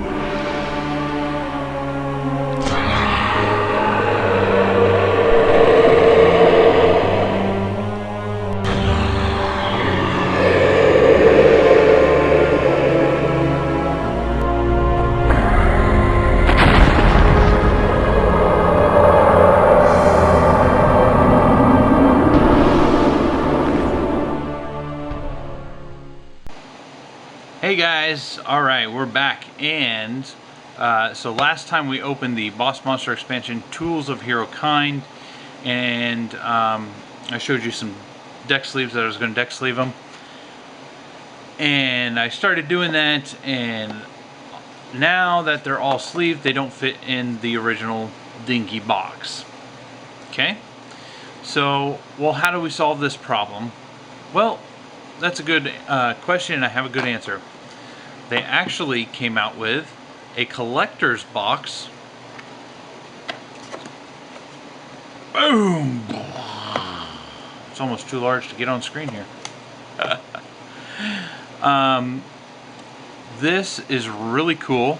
Hey guys, alright, we're back, and so last time we opened the Boss Monster expansion, Tools of Hero Kind, and I showed you some deck sleeves that I was going to deck sleeve them, and I started doing that, and now that they're all sleeved, they don't fit in the original dinky box. Okay, so, well, how do we solve this problem? Well, that's a good question, and I have a good answer. They actually came out with a collector's box. Boom! It's almost too large to get on screen here. This is really cool.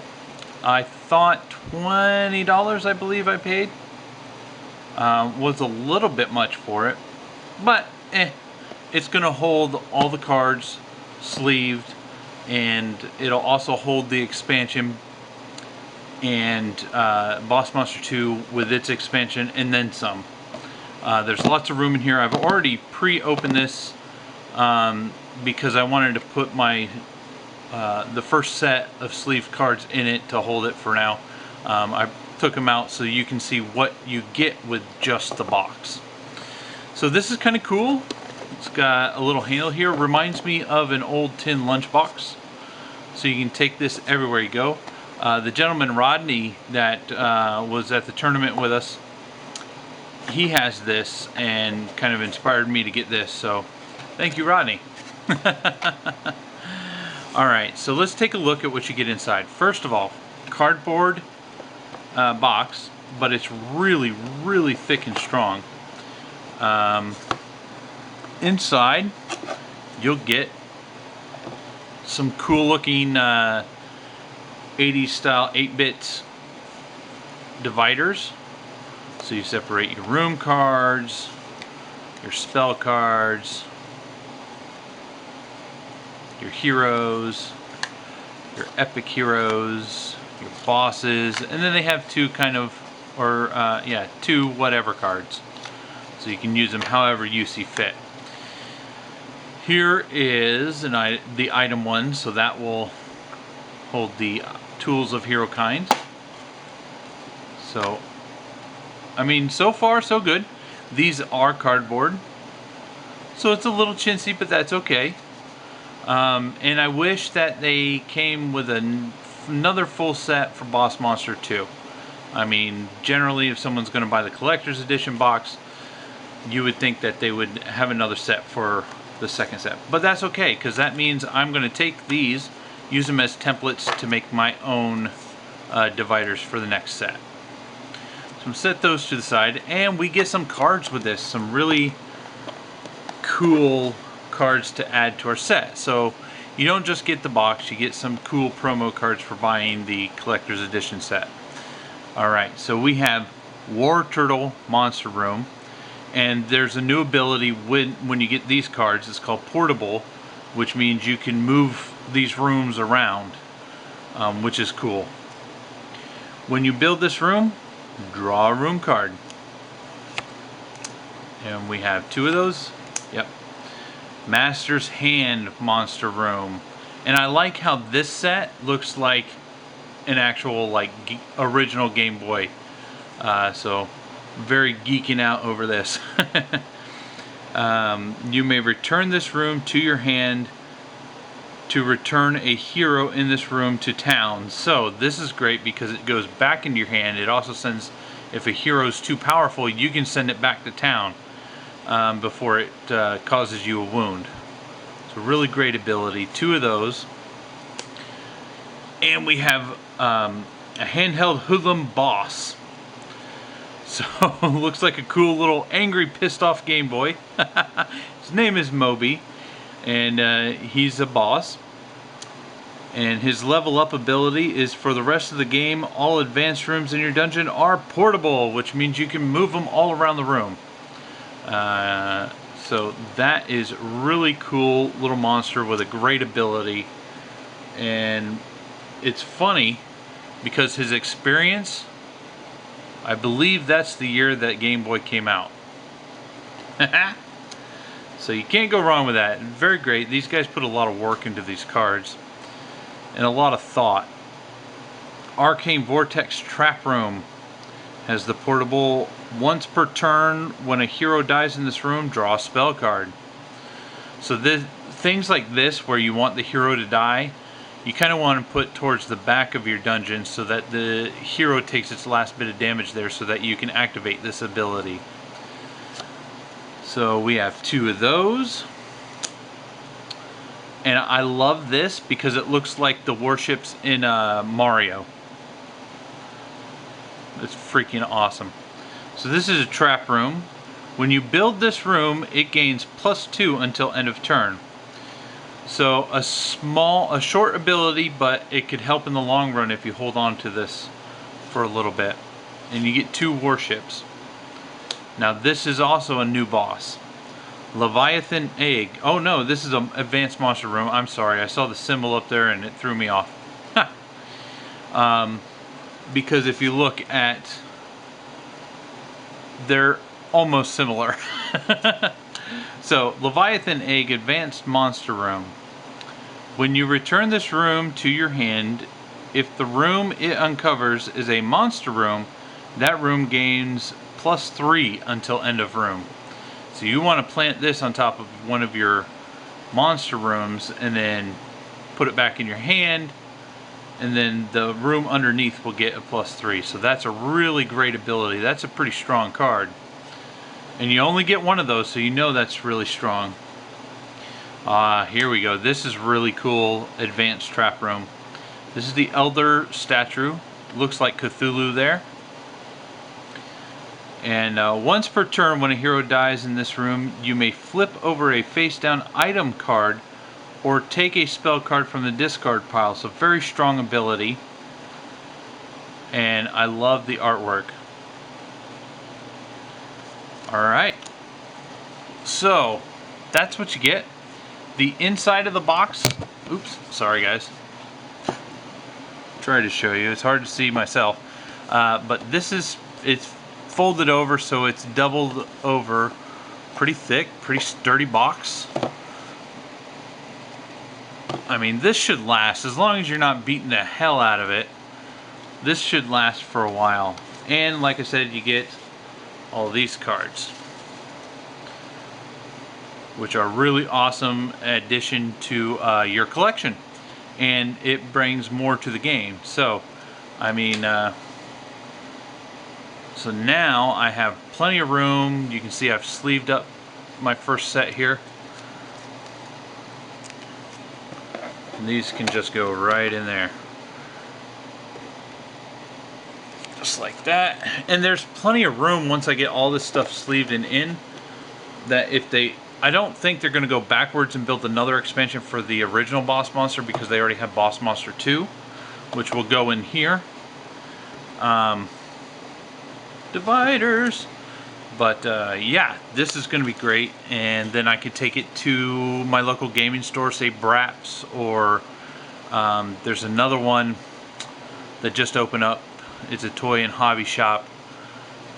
I thought $20, I believe I paid. Was a little bit much for it, but it's going to hold all the cards sleeved, and it'll also hold the expansion and Boss Monster 2 with its expansion and then some. There's lots of room in here. I've already pre-opened this because I wanted to put my the first set of sleeved cards in it to hold it for now. I took them out so you can see what you get with just the box. So this is kind of cool. It's got a little handle here. Reminds me of an old tin lunchbox. So you can take this everywhere you go. The gentleman Rodney that was at the tournament with us, he has this and kind of inspired me to get this. So thank you, Rodney. Alright, so let's take a look at what you get inside. First of all, cardboard box, but it's really, really thick and strong. Inside, you'll get some cool looking 80s style 8-bit dividers. So you separate your room cards, your spell cards, your heroes, your epic heroes, your bosses, and then they have two kind of, or two whatever cards. So you can use them however you see fit. Here is the item one, so that will hold the Tools of Hero Kind. So, I mean, so far so good. These are cardboard, so it's a little chintzy, but that's okay. And I wish that they came with another full set for Boss Monster 2. I mean, generally if someone's going to buy the collector's edition box, you would think that they would have another set for the second set. But that's okay, because that means I'm going to take these, use them as templates to make my own dividers for the next set. So I'm set those to the side, and we get some cards with this, some really cool cards to add to our set. So you don't just get the box, you get some cool promo cards for buying the collector's edition set. Alright, so we have War Turtle Monster Room, and there's a new ability when you get these cards. It's called Portable, which means you can move these rooms around, which is cool. When you build this room, draw a room card. And we have two of those. Yep. Master's Hand Monster Room. And I like how this set looks like an actual original Game Boy. So very geeking out over this. You may return this room to your hand to return a hero in this room to town. So this is great because it goes back into your hand. It also sends, if a hero is too powerful, you can send it back to town before it causes you a wound. It's a really great ability. Two of those. And we have a handheld hoodlum boss. So looks like a cool little angry, pissed off Game Boy. His name is Moby, and he's a boss. And his level up ability is for the rest of the game, all advanced rooms in your dungeon are portable, which means you can move them all around the room. So that is really cool little monster with a great ability. And it's funny because his experience, I believe that's the year that Game Boy came out. So you can't go wrong with that. Very great. These guys put a lot of work into these cards and a lot of thought. Arcane Vortex Trap Room has the portable once per turn. When a hero dies in this room, draw a spell card. So things like this where you want the hero to die, you kind of want to put towards the back of your dungeon so that the hero takes its last bit of damage there so that you can activate this ability. So we have 2 of those. And I love this because it looks like the warships in Mario. It's freaking awesome. So this is a trap room. When you build this room, it gains +2 until end of turn. So a short ability, but it could help in the long run if you hold on to this for a little bit. And you get 2 warships. Now this is also a new boss. Leviathan Egg. Oh no, this is an advanced monster room. I'm sorry, I saw the symbol up there and it threw me off. Because if you look at, they're almost similar. So, Leviathan Egg Advanced Monster Room. When you return this room to your hand, if the room it uncovers is a monster room, that room gains +3 until end of room. So you want to plant this on top of one of your monster rooms and then put it back in your hand, and then the room underneath will get a +3. So that's a really great ability. That's a pretty strong card. And you only get one of those, so you know that's really strong. Here we go. This is really cool. Advanced Trap Room. This is the Elder Statue. Looks like Cthulhu there. And once per turn, when a hero dies in this room, you may flip over a face-down item card or take a spell card from the discard pile. So very strong ability. And I love the artwork. Alright. So, that's what you get. The inside of the box... Oops, sorry guys. Try to show you. It's hard to see myself. But this is... It's folded over, so it's doubled over, pretty thick, pretty sturdy box. I mean, this should last as long as you're not beating the hell out of it. This should last for a while. And like I said, you get all these cards, which are really awesome addition to your collection, and it brings more to the game. So I mean, so now I have plenty of room. You can see I've sleeved up my first set here. And these can just go right in there. Just like that. And there's plenty of room once I get all this stuff sleeved and in, that if they... I don't think they're going to go backwards and build another expansion for the original Boss Monster, because they already have Boss Monster 2, which will go in here. Dividers. But yeah, this is going to be great, and then I could take it to my local gaming store, say Braps, or there's another one that just opened up. It's a toy and hobby shop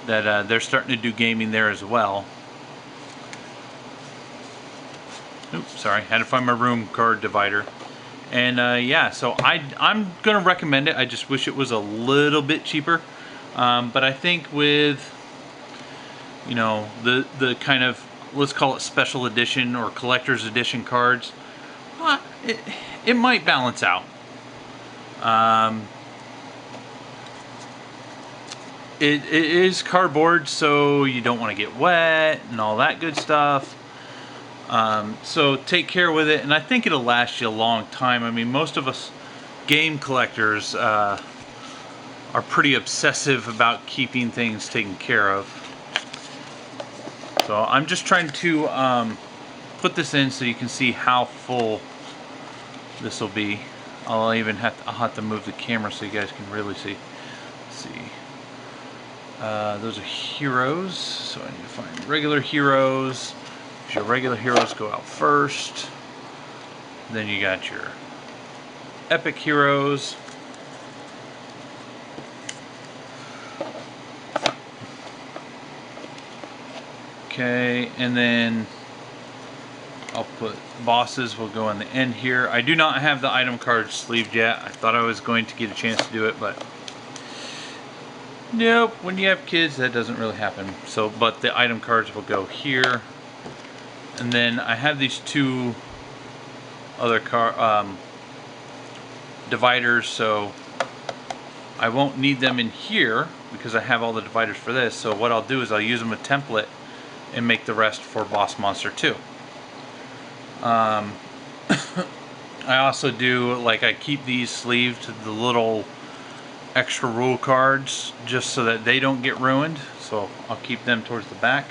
that they're starting to do gaming there as well. Oops, sorry, had to find my room card divider. And yeah, so I'm going to recommend it. I just wish it was a little bit cheaper. But I think with, you know, the kind of, let's call it special edition or collector's edition cards, it might balance out. It is cardboard, so you don't want to get wet and all that good stuff. So take care with it, and I think it'll last you a long time. I mean, most of us game collectors are pretty obsessive about keeping things taken care of. So I'm just trying to put this in so you can see how full this will be. I'll have to move the camera so you guys can really see. Let's see. Those are heroes, so I need to find regular heroes. Your regular heroes go out first. Then you got your epic heroes. Okay, and then I'll put bosses will go on the end here. I do not have the item cards sleeved yet. I thought I was going to get a chance to do it, but nope, when you have kids that doesn't really happen. So, but the item cards will go here. And then I have these two other dividers, so I won't need them in here because I have all the dividers for this. So what I'll do is I'll use them a template and make the rest for Boss Monster 2. I also do, like, I keep these sleeved to the little extra rule cards just so that they don't get ruined, so I'll keep them towards the back.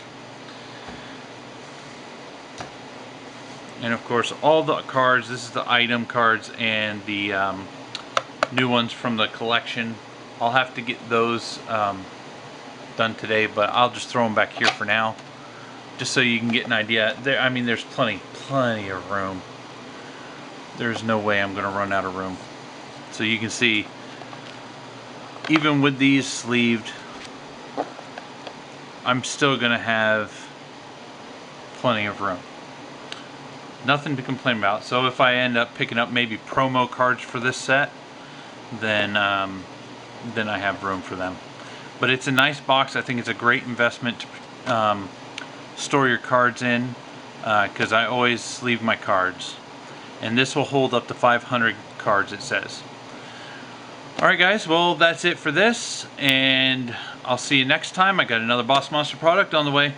And of course all the cards, this is the item cards and the new ones from the collection. I'll have to get those done today, but I'll just throw them back here for now, just so you can get an idea. I mean, there's plenty of room. There's no way I'm gonna run out of room. So you can see, even with these sleeved, I'm still gonna have plenty of room. Nothing to complain about. So if I end up picking up maybe promo cards for this set, then I have room for them. But it's a nice box. I think it's a great investment to store your cards in, because I always sleeve my cards. And this will hold up to 500 cards, it says. Alright guys, well that's it for this, and I'll see you next time. I got another Boss Monster product on the way.